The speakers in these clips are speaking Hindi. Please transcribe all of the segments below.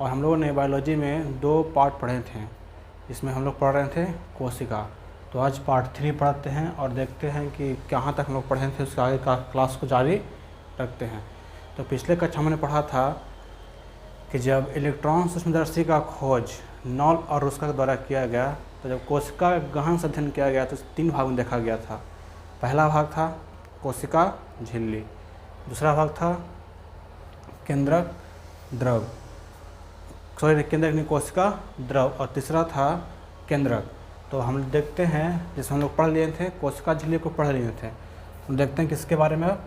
और हम लोगों ने बायोलॉजी में 2 पार्ट पढ़े थे, इसमें हम लोग पढ़ रहे थे कोशिका। तो आज पार्ट 3 पढ़ते हैं और देखते हैं कि कहाँ तक हम लोग पढ़े थे, उसके आगे का क्लास को जारी रखते हैं। तो पिछले कक्षा हमने पढ़ा था कि जब इलेक्ट्रॉन सूक्ष्मदर्शी का खोज नॉल और रुस्का के द्वारा किया गया, तो जब कोशिका गहन से अध्ययन किया गया तो 3 भाग में देखा गया था। पहला भाग था कोशिका झिल्ली, दूसरा भाग था केंद्रक द्रव, केंद्रक नहीं कोशिका द्रव, और तीसरा था केंद्रक। तो हम देखते हैं, जिसमें हम लोग पढ़ लिए थे कोशिका झिल्ली को पढ़ लिए थे, हम देखते हैं किसके बारे में,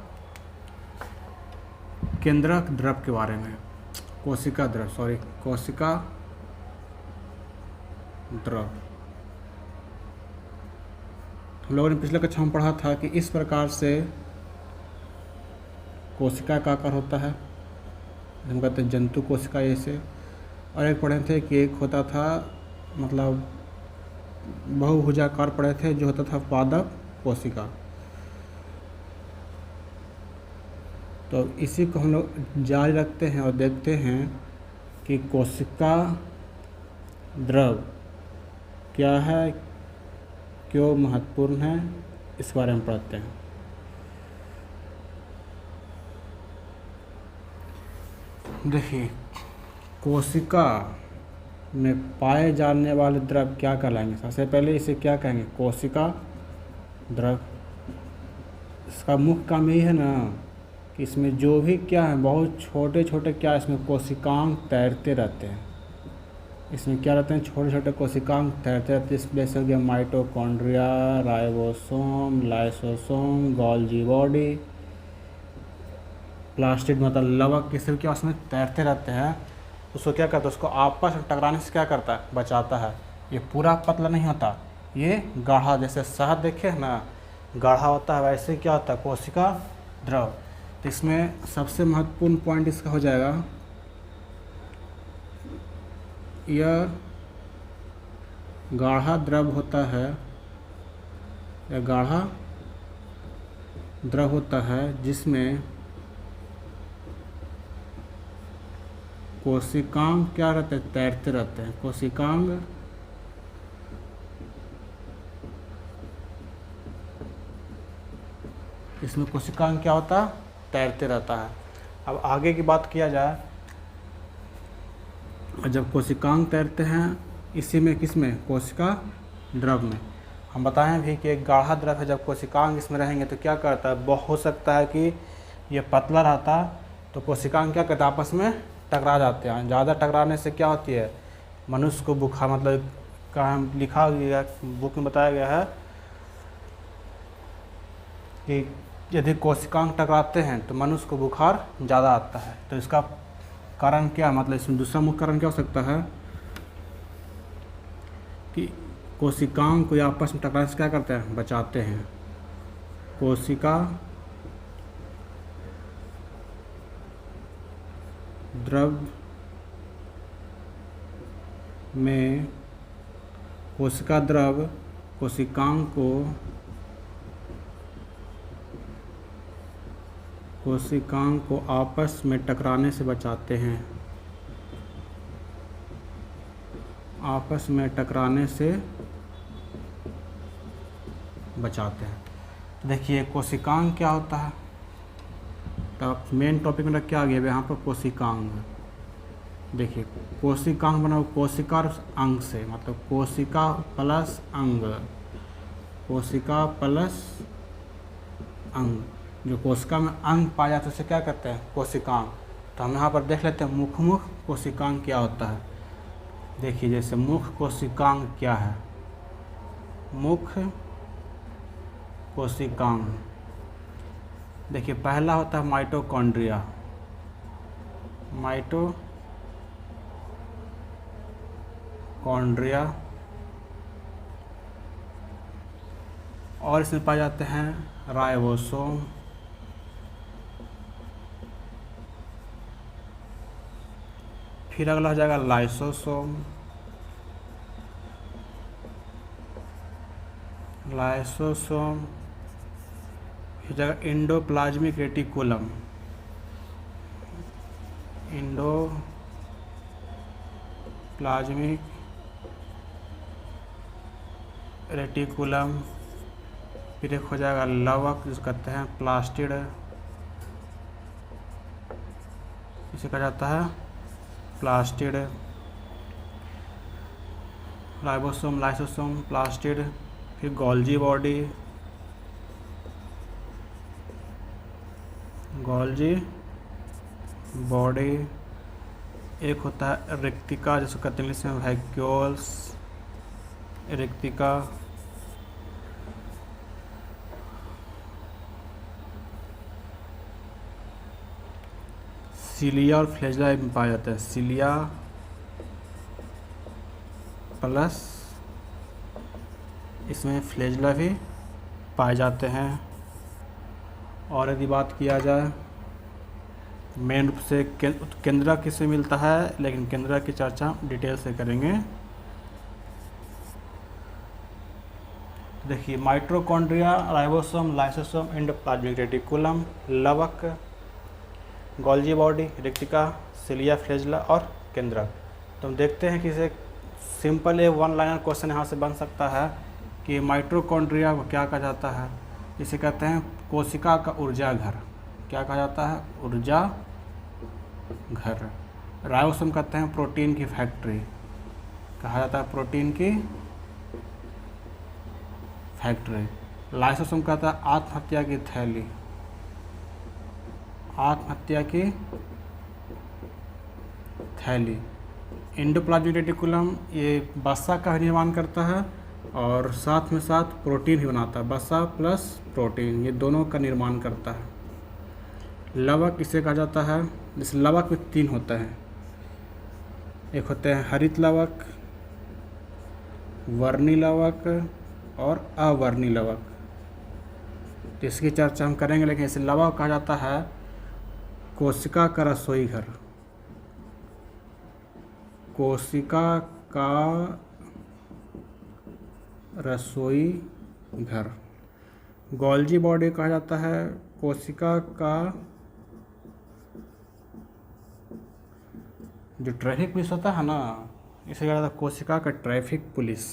केंद्रक द्रव के बारे में, कोशिका द्रव। हम लोगों ने पिछले कक्षा में पढ़ा था कि इस प्रकार से कोशिका का आकार होता है, हम कहते हैं जंतु कोशिका ऐसे। और एक पढ़े थे कि एक होता था मतलब बहुभुजाकार पढ़े थे जो होता था पादप कोशिका। तो इसी को हम लोग जारी रखते हैं और देखते हैं कि कोशिका द्रव क्या है, क्यों महत्वपूर्ण है, इस बारे में पढ़ते हैं। देखिए, कोशिका में पाए जाने वाले द्रव क्या कहलाएंगे। सबसे पहले इसे क्या कहेंगे, कोशिका द्रव। इसका मुख्य काम यही है ना कि इसमें जो भी क्या है, बहुत छोटे छोटे क्या इसमें कोशिकांग तैरते रहते हैं। इसमें क्या रहते हैं, छोटे छोटे कोशिकांग तैरते रहते हैं। इसमें से हो गया mitochondria, ribosome, lysosome, Golgi body, plastid मतलब लवक, ये सब क्या उसमें तैरते रहते हैं। उसको क्या करता है, उसको आपस में टकराने से क्या करता है, बचाता है। ये पूरा पतला नहीं होता, ये गाढ़ा, जैसे शहद देखे ना गाढ़ा होता है, वैसे क्या होता है कोशिका द्रव। तो इसमें सबसे महत्वपूर्ण पॉइंट इसका हो जाएगा, यह गाढ़ा द्रव होता है, यह गाढ़ा द्रव होता है जिसमें कोशिकांग क्या रहते हैं, तैरते रहते हैं। कोशिकांग इसमें कोशिकांग क्या होता है, तैरते रहता है। अब आगे की बात किया जाए, जब कोशिकांग तैरते हैं इसी में, किस में, कोशिका द्रव में। हम बताएं भी कि एक गाढ़ा द्रव है, जब कोशिकांग इसमें रहेंगे तो क्या करता है, हो सकता है कि ये पतला रहता तो कोशिकांग क्या करता है, आपस में टकरा जाते हैं। ज़्यादा टकराने से क्या होती है, मनुष्य को बुखार, मतलब कहाँ लिखा गया, बुक में बताया गया है कि यदि कोशिकांग टकराते हैं तो मनुष्य को बुखार ज़्यादा आता है। तो इसका कारण क्या, मतलब इसमें दूसरा मुख्य कारण क्या हो सकता है कि कोशिकांग को आपस में टकराने से क्या करते हैं, बचाते हैं। कोशिका द्रव में कोशिका द्रव कोशिकांग को आपस में टकराने से बचाते हैं, आपस में टकराने से बचाते हैं। देखिए कोशिकांग क्या होता है, तब मेन टॉपिक में क्या आ गया यहाँ पर, कोशिकांग। देखिए कोशिकांग बना कोशिका अंग से, मतलब कोशिका प्लस अंग, कोशिका प्लस अंग। जो कोशिका में अंग पाया जाता है उसे क्या कहते हैं, कोशिकांग। तो हम यहाँ पर देख लेते हैं मुख कोशिकांग क्या होता है। देखिए जैसे मुख कोशिकांग क्या है, मुख कोशिकांग। देखिए पहला होता है माइटोकॉन्ड्रिया, और इसमें पाए जाते हैं राइबोसोम, फिर अगला हो जाएगा लाइसोसोम, फिर जाएगा एंडोप्लाज्मिक रेटिकुलम, प्लाज्मिक रेटिकुलम, फिर एक हो जाएगा लवक जिसे कहते हैं प्लास्टिड, इसे कहा जाता है प्लास्टिड, राइबोसोम, लाइसोसोम, प्लास्टिड, फिर गोल्जी बॉडी, गोल्जी बॉडी, एक होता है रेक्टिका जिसको कहते हैं इंग्लिश में वैक्यूल्स, रेक्टिका, सिलिया और फ्लैजिला में पाया जाता है, सिलिया प्लस इसमें फ्लैजिला भी पाए जाते हैं। और यदि बात किया जाए मेन रूप से केंद्रक किसमें मिलता है, लेकिन केंद्रक की चर्चा हम डिटेल से करेंगे। देखिए mitochondria, ribosome, lysosome, endoplasmic reticulum, लवक, गोल्जी बॉडी, रेक्टिका, सिलिया, फ्लैजिला और केंद्रक। तो हम देखते हैं कि इसे सिंपल एक वन लाइनर क्वेश्चन यहाँ से बन सकता है कि माइटोकॉन्ड्रिया को क्या कहा जाता है। इसे कहते हैं कोशिका का ऊर्जा घर। क्या कहा जाता है? ऊर्जा घर। राइबोसोम कहते हैं प्रोटीन की फैक्ट्री। कहा जाता है प्रोटीन की फैक्ट्री। लाइसोसोम कहता है आत्महत्या की थैली। आत्महत्या की थैली। एंडोप्लाज्मिक रेटिकुलम ये वसा का निर्माण करता है और साथ में साथ प्रोटीन भी बनाता है। वसा प्लस प्रोटीन ये दोनों का निर्माण करता है। लवक इसे कहा जाता है, इस लवक में 3 होते हैं। एक होते हैं हरित लवक, वर्णी लवक और अवर्णी लवक। तो इसकी चर्चा हम करेंगे, लेकिन इसे लवक कहा जाता है कोशिका का रसोई घर। कोशिका का रसोई घर। गोल्जी बॉडी कहा जाता है कोशिका का जो ट्रैफिक पुलिस होता है ना, इसे कहा जाता है कोशिका का ट्रैफिक पुलिस।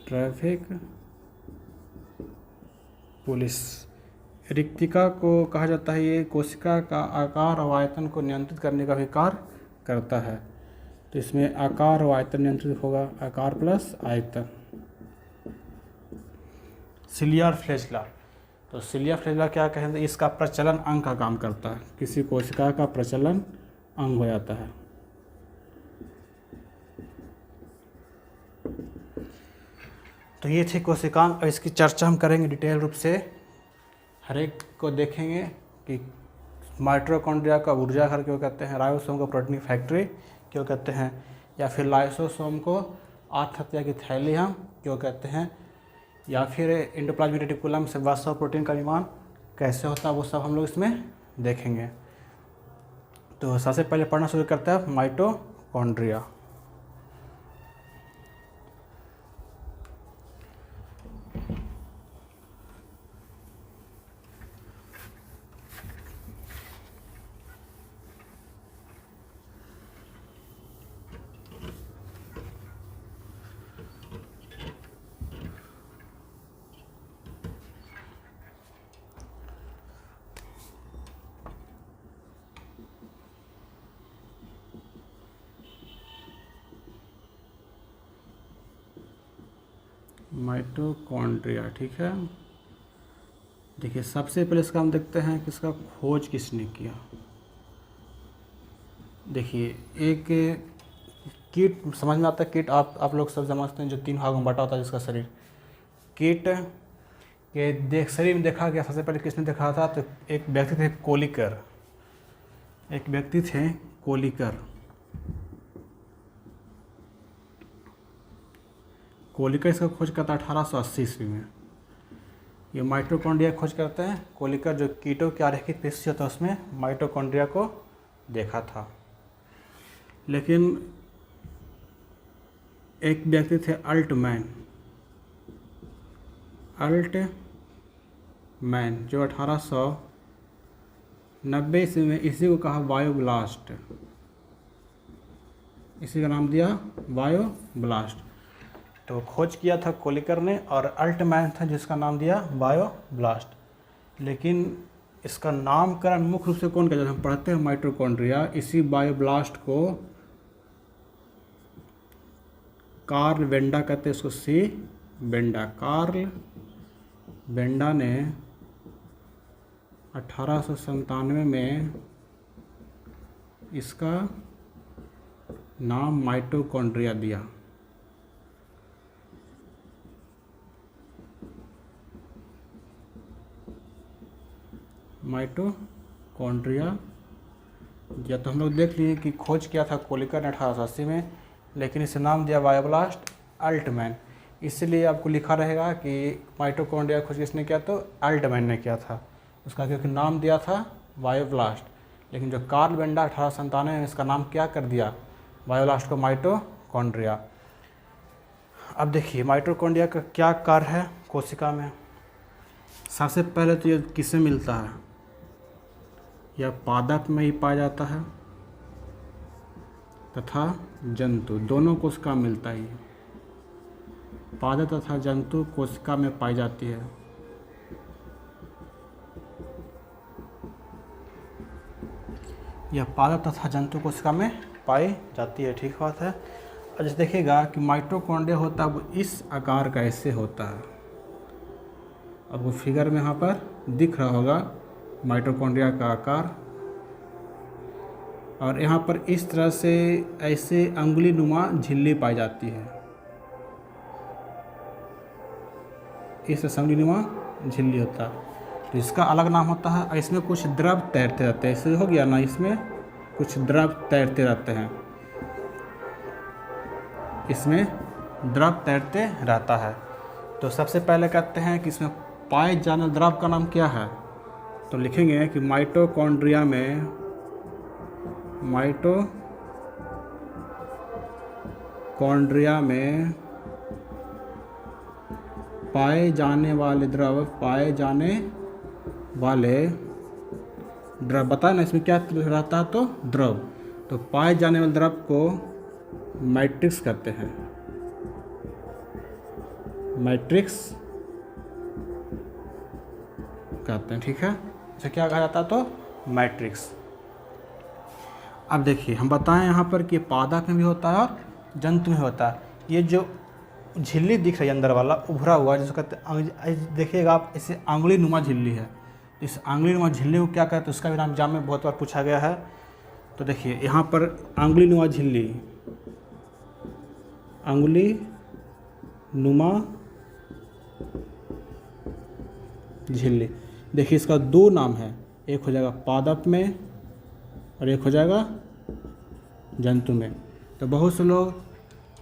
Traffic police. रेक्टिका को कहा जाता है ये कोशिका का आकार और आयतन को नियंत्रित करने का भी कार्य करता है। तो इसमें आकार और आयतन नियंत्रित होगा, आकार प्लस आयतन। सिलिया और फ्लैजिला। तो सिलिया फ्लैजिला क्या कहेंगे? इसका प्रचलन अंग का काम करता है। किसी कोशिका का प्रचलन अंग हो जाता है। तो ये थी कोशिकांग और इसकी चर्चा हम करेंगे डिटेल रूप से। हर एक को देखेंगे कि माइटोकॉन्ड्रिया का ऊर्जा घर क्यों कहते हैं, राइबोसोम को प्रोटीन की फैक्ट्री क्यों कहते हैं, या फिर लाइसोसोम को आत्महत्या की थैली हम क्यों कहते हैं, या फिर एंडोप्लाज्मिक रेटिकुलम से वसा और प्रोटीन का निर्माण कैसे होता है, वो सब हम लोग इसमें देखेंगे। तो सबसे पहले पढ़ना शुरू करते हैं माइटोकॉन्ड्रिया। माइटोकॉन्ड्रिया, ठीक है। देखिए सबसे पहले इसका हम देखते हैं कि इसका खोज किसने किया। देखिए एक कीट समझ में आता है। कीट आप लोग सब समझते हैं, जो 3 भागों में बटा होता है जिसका शरीर। कीट के शरीर में देखा गया सबसे पहले किसने देखा था? तो एक व्यक्ति थे कोलिकर। एक व्यक्ति थे कोलिकर। कोलिकर इसका खोज करता 1880 ईस्वी में। ये माइटोकॉन्ड्रिया खोज करते हैं कोलिकर, जो कीटों के आरेखित पेशी होता है उसमें माइटोकॉन्ड्रिया को देखा था। लेकिन एक व्यक्ति थे अल्टमैन, जो 1800 90 ईस्वी में इसी को कहा बायोब्लास्ट, इसी का नाम दिया बायोब्लास्ट। तो खोज किया था कोलिकर ने, और अल्टमैन था जिसका नाम दिया बायोब्लास्ट। लेकिन इसका नामकरण मुख्य रूप से कौन किया जाता है? हम पढ़ते हैं माइटोकॉन्ड्रिया। इसी बायोब्लास्ट को कार्ल बेंडा कहते हैं, इसको सी बेंडा। कार्ल बेंडा ने 1897 में इसका नाम माइटोकॉन्ड्रिया दिया। माइटोकॉन्ड्रिया या तो हम लोग देख लिए कि खोज किया था कोलिकर ने 1880 में, लेकिन इसे नाम दिया बायोब्लास्ट अल्टमैन। इसलिए आपको लिखा रहेगा कि माइटोकॉन्ड्रिया खोज किसने किया? तो अल्टमैन ने किया था, उसका क्योंकि नाम दिया था बायोब्लास्ट। लेकिन जो कार्ल बेंडा 1897 में इसका नाम क्या कर दिया बायोब्लास्ट को? माइटोकॉन्ड्रिया। अब देखिए माइटोकॉन्ड्रिया का क्या कार्य है कोशिका में। सबसे पहले तो ये किससे मिलता है? यह पादप में ही पाया जाता है तथा जंतु, दोनों कोशिका मिलता ही है। पादप तथा जंतु कोशिका में पाई जाती है। यह पादप तथा जंतु कोशिका में पाई जाती है, ठीक बात है। अब जैसे देखिएगा कि माइटोकॉन्ड्रिया होता है वो इस आकार का ऐसे होता है। आपको फिगर में यहाँ पर दिख रहा होगा माइटोकॉन्ड्रिया का आकार, और यहाँ पर इस तरह से ऐसे अंगुली नुमा झिल्ली पाई जाती है। इस अंगुली नुमा झिल्ली होता है, तो इसका अलग नाम होता है। इसमें कुछ द्रव तैरते रहते हैं, ऐसे हो गया ना, इसमें कुछ द्रव तैरते रहते हैं, इसमें द्रव तैरते रहता है। तो सबसे पहले कहते हैं कि इसमें पाए जाने द्रव का नाम क्या है? तो लिखेंगे कि माइटोकॉन्ड्रिया में पाए जाने वाले द्रव, बताया ना इसमें क्या रहता है? तो द्रव। तो पाए जाने वाले द्रव को मैट्रिक्स कहते हैं, मैट्रिक्स कहते हैं, ठीक है। इसे क्या कहा जाता है? तो मैट्रिक्स। अब देखिए हम बताएं यहाँ पर कि पादप में भी होता है और जंतु में होता है। ये जो झिल्ली दिख रही है अंदर वाला उभरा हुआ, जिसको कहते हैं, देखिएगा आप, इसे आंगुली नुमा झिल्ली है। इस आंगुली नुमा झिल्ली को क्या कहते हैं? उसका भी नाम एग्जाम में बहुत बार पूछा गया है। तो देखिए यहाँ पर आंगुली नुमा झिल्ली, आंगुली नुमा झिल्ली। देखिए इसका दो नाम है, एक हो जाएगा पादप में और एक हो जाएगा जंतु में। तो बहुत से लोग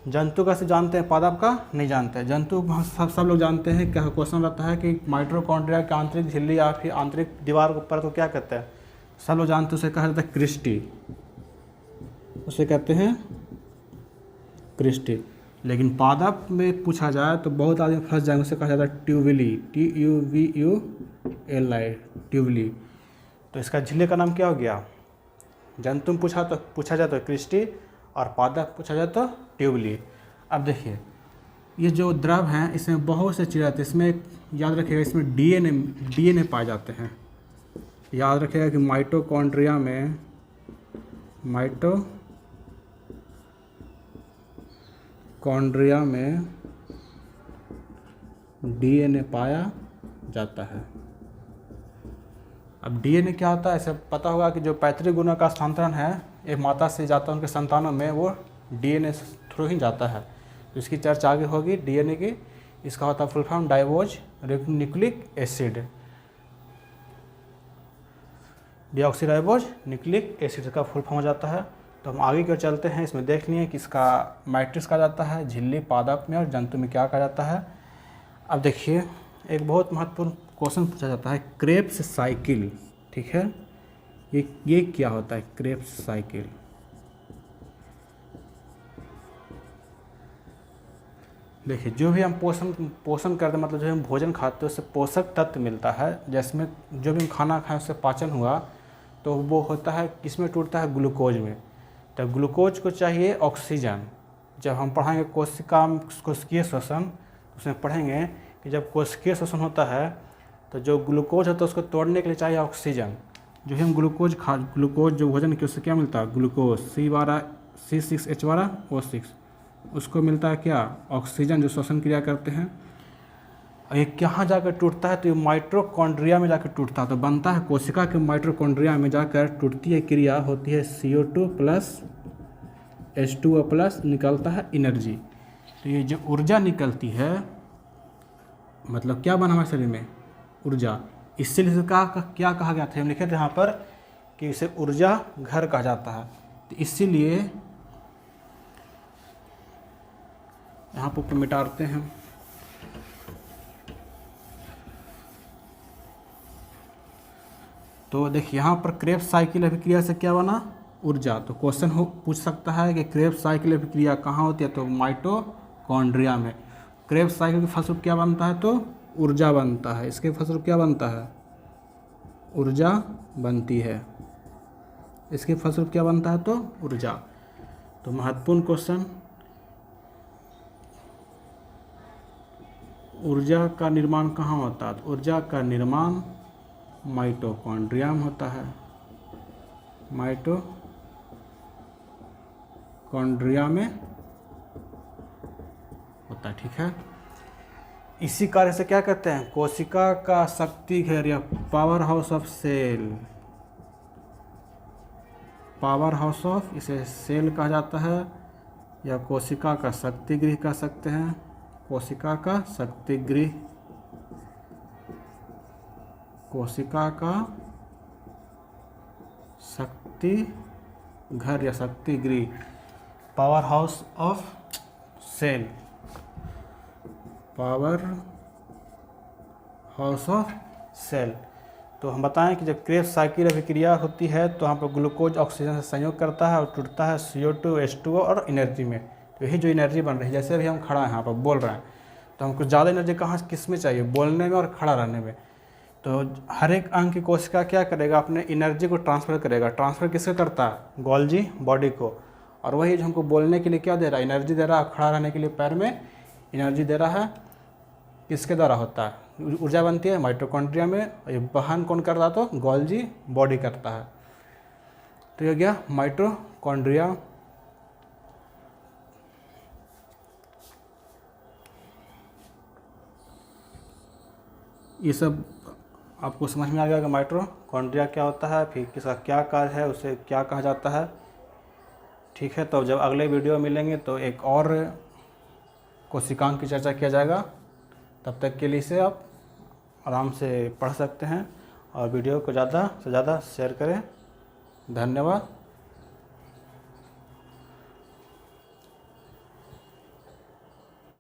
जंतु का से जानते हैं, पादप का नहीं जानते हैं। जंतु सब लोग जानते हैं। क्या क्वेश्चन रहता है कि माइटोकॉन्ड्रिया की आंतरिक झिल्ली या फिर आंतरिक दीवार के ऊपर को क्या कहते हैं? सब लोग जानते हैं, उसे कहा जाता है क्रिस्टी, उसे कहते हैं क्रिस्टी। लेकिन पादप में पूछा जाए तो बहुत आदमी फंस जाएंगे, उसे कहा जाता है ट्यूबुली, TUVULI, ट्यूबुली। तो इसका झिल्ली का नाम क्या हो गया? जंतु में पूछा जाए तो क्रिस्टी, और पादप पूछा जाए तो ट्यूबुली। अब देखिए ये जो द्रव हैं इसमें बहुत से चीज़ आते हैं। इसमें याद रखिएगा, इसमें डीएनए पाए जाते हैं। याद रखिएगा कि माइटोकॉन्ड्रिया में डीएनए पाया जाता है। अब डीएनए क्या होता है? ऐसे पता होगा कि जो पैतृक गुणों का स्थानांतरण है एक माता से जाता है उनके संतानों में, वो डीएनए थ्रू ही जाता है। तो इसकी चर्चा आगे होगी डीएनए की। इसका होता है फुल फॉर्म डाइवोज nucleic acid, deoxyribose nucleic acid का फुल फॉर्म हो जाता है। तो हम आगे की ओर चलते हैं। इसमें देख लिए कि इसका मैट्रिक्स कहा जाता है, झिल्ली पादप में, और जंतु में क्या कहा जाता है। अब देखिए एक बहुत महत्वपूर्ण क्वेश्चन पूछा जाता है, क्रेब्स साइकिल, ठीक है। ये क्या होता है क्रेब्स साइकिल? देखिए जो भी हम पोषण करते हैं, मतलब जो हम भोजन खाते हैं उससे पोषक तत्व मिलता है। जिसमें जो भी हम खाना खाएं उससे पाचन हुआ तो वो होता है किस में टूटता है, ग्लूकोज में। तो ग्लूकोज को चाहिए ऑक्सीजन। जब हम पढ़ाएंगे कोशिकीय श्वसन, उसमें पढ़ेंगे कि जब कोशिकीय श्वसन होता है तो जो ग्लूकोज होता है उसको तोड़ने के लिए चाहिए ऑक्सीजन। जो हम ग्लूकोज जो भोजन की उससे क्या मिलता है, ग्लूकोज C6H12O6, उसको मिलता है क्या, ऑक्सीजन, जो श्वसन क्रिया करते हैं। और ये कहाँ जाकर टूटता है, तो ये माइटोकॉन्ड्रिया में जाकर टूटता है। तो बनता है कोशिका के माइटोकॉन्ड्रिया में जाकर टूटती है, क्रिया होती है, CO2 प्लस H2O प्लस, निकलता है एनर्जी। तो ये जो ऊर्जा निकलती है, मतलब क्या बना हमारे शरीर में, ऊर्जा। इसलिए क्या कहा गया था, हम लिखे थे यहाँ पर कि इसे ऊर्जा घर कहा जाता है। तो इसीलिए यहाँ पर मिटाते हैं। तो देखिए यहाँ पर क्रेब्स साइकिल अभिक्रिया से क्या बना, ऊर्जा। तो क्वेश्चन पूछ सकता है कि क्रेब्स साइकिल अभिक्रिया कहाँ होती है, तो माइटोकॉन्ड्रिया में। क्रेब्स साइकिल के फलस्वरूप क्या बनता है, तो ऊर्जा बनता है। इसके फलस्वरूप क्या बनता है, ऊर्जा बनती है। इसके फलस्वरूप क्या बनता है, तो ऊर्जा। तो महत्वपूर्ण क्वेश्चन, ऊर्जा का निर्माण कहाँ होता है, तो ऊर्जा का निर्माण माइटोकॉन्ड्रिया में होता है। माइटोकॉन्ड्रिया में होता है, ठीक है। इसी कार्य से क्या कहते हैं, कोशिका का शक्ति घर या powerhouse of cell, powerhouse of, इसे सेल कहा जाता है, या कोशिका का शक्ति गृह कह सकते हैं। कोशिका का शक्ति गृह, कोशिका का शक्ति घर या शक्ति गृह, powerhouse of cell, powerhouse of cell. तो हम बताएं कि जब क्रेब्स साइकिल अभिक्रिया होती है तो यहाँ पर ग्लूकोज ऑक्सीजन से संयोग करता है और टूटता है CO2 H2O और एनर्जी में। तो यही जो एनर्जी बन रही है, जैसे अभी हम खड़ा हैं यहाँ पर बोल रहे हैं, तो हमको ज़्यादा एनर्जी कहाँ किस में चाहिए, बोलने में और खड़ा रहने में। तो हर एक अंग की कोशिका क्या करेगा, अपने एनर्जी को ट्रांसफ़र करेगा। ट्रांसफ़र किससे करता है, गोल्जी बॉडी को। और वही जो हमको बोलने के लिए क्या दे रहा है, एनर्जी दे रहा है। खड़ा रहने के लिए पैर में एनर्जी दे रहा है, किसके द्वारा होता है, ऊर्जा बनती है माइटोकॉन्ड्रिया में। ये वहन कौन कर रहा, तो गोल्जी बॉडी करता है। तो ये गया माइटोकॉन्ड्रिया। ये सब आपको समझ में आ गया कि माइटोकॉन्ड्रिया क्या होता है, फिर किसका क्या कार्य है, उसे क्या कहा जाता है, ठीक है। तो जब अगले वीडियो मिलेंगे तो एक और कोशिकांग की चर्चा किया जाएगा। तब तक के लिए इसे आप आराम से पढ़ सकते हैं और वीडियो को ज़्यादा से ज़्यादा शेयर करें। धन्यवाद।